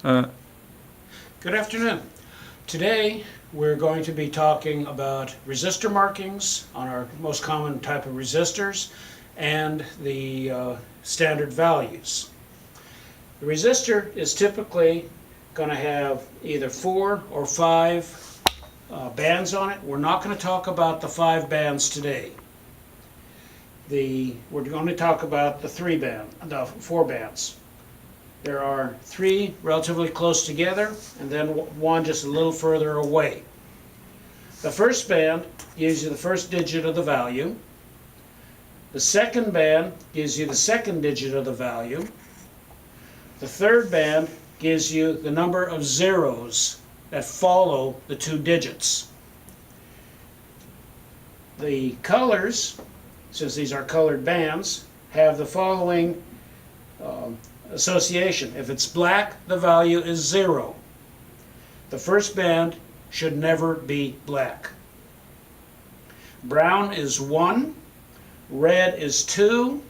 Good afternoon. Today we're going to be talking about resistor markings on our most common type of resistors and the standard values. The resistor is typically going to have either 4 or 5 bands on it. We're not going to talk about the 5 bands today. We're going to talk about the 4 bands. There are 3 relatively close together and then one just a little further away. The first band gives you the first digit of the value. The second band gives you the second digit of the value. The third band gives you the number of zeros that follow the 2 digits. The colors, since these are colored bands, have the following association. If it's black, the value is 0. The first band should never be black. Brown is 1, red is 2,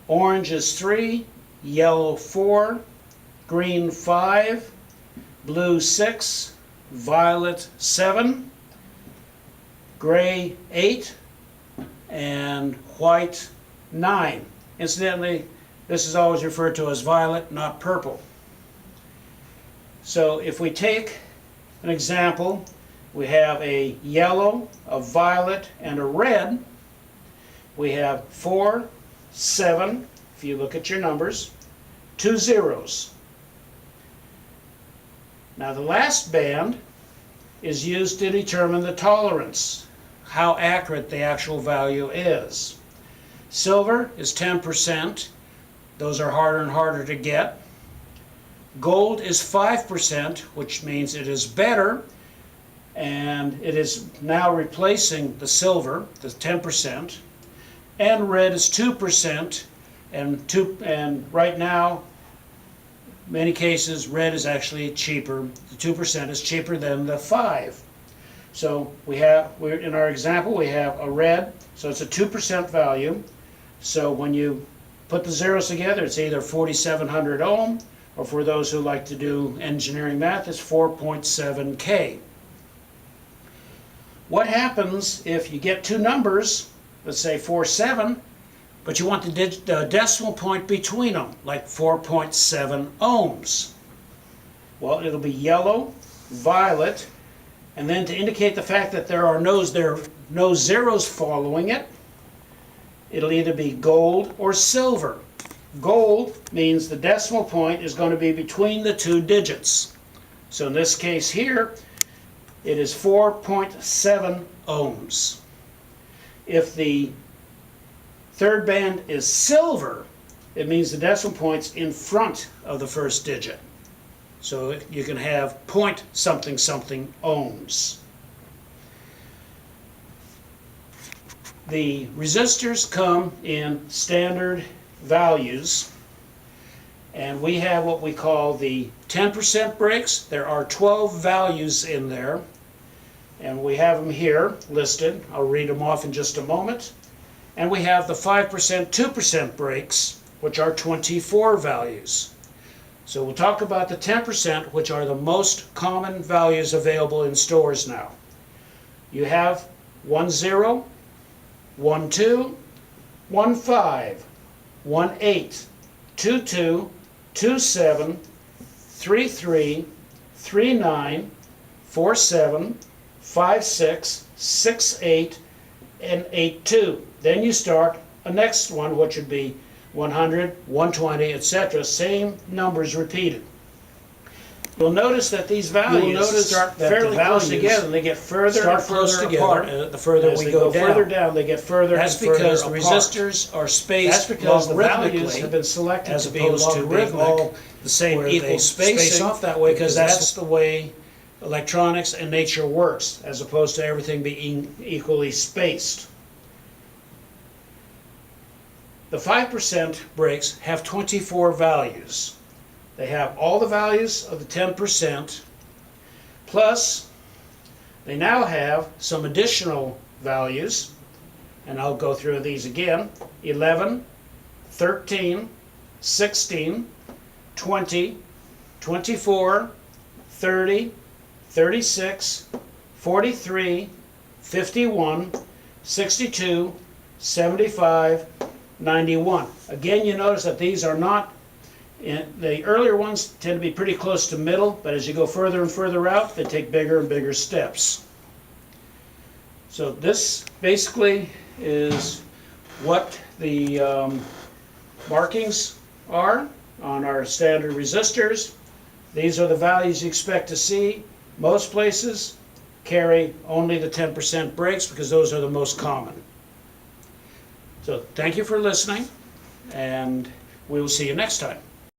orange is 3, yellow 4, green 5, blue 6, violet 7, gray 8, and white 9. Incidentally, this is always referred to as violet, not purple. So if we take an example, we have a yellow, a violet, and a red. We have 4, 7, if you look at your numbers, 2 zeros. Now the last band is used to determine the tolerance, how accurate the actual value is. Silver is 10%. Those are harder and harder to get. Gold is 5%, which means it is better, and it is now replacing the silver, the 10%. And red is 2%, and right now, many cases, red is actually cheaper. The 2% is cheaper than the 5. So in our example, we have a red, so it's a 2% value. So when you put the zeros together, it's either 4,700 ohm, or for those who like to do engineering math, it's 4.7 K. What happens if you get 2 numbers, let's say 4, 7, but you want the decimal point between them, like 4.7 ohms? Well, it'll be yellow, violet, and then to indicate the fact that there are no zeros following it, it'll either be gold or silver. Gold means the decimal point is going to be between the 2 digits. So in this case here, it is 4.7 ohms. If the third band is silver, it means the decimal point's in front of the first digit. So you can have point something something ohms. The resistors come in standard values, and we have what we call the 10% breaks. There are 12 values in there, and we have them here listed. I'll read them off in just a moment. And we have the 5%, 2% breaks, which are 24 values. So we'll talk about the 10%, which are the most common values available in stores now. You have 1 0, 1 2, 1 5, 1 8, 2 2, 2 7, 3 3, 3 9, 4 7, 5 6, 6 8, and 8 2. Then you start a next one, which would be 100, 120, etc. Same numbers repeated. You'll notice that these values start fairly close together, and they get further and further apart. The further we go down. Further down, they get further and further apart. That's because the resistors are spaced That's because the logarithmically, values have been selected as to be opposed to being all the same equal they space spacing, off that way, because because that's the way electronics and nature works, as opposed to everything being equally spaced. The 5% breaks have 24 values. They have all the values of the 10%, plus they now have some additional values, and I'll go through these again: 11, 13, 16, 20, 24, 30, 36, 43, 51, 62, 75, 91. Again, you notice that these are not, the earlier ones tend to be pretty close to middle, but as you go further and further out, they take bigger and bigger steps. So this basically is what the markings are on our standard resistors. These are the values you expect to see. Most places carry only the 10% breaks because those are the most common. So thank you for listening, and we will see you next time.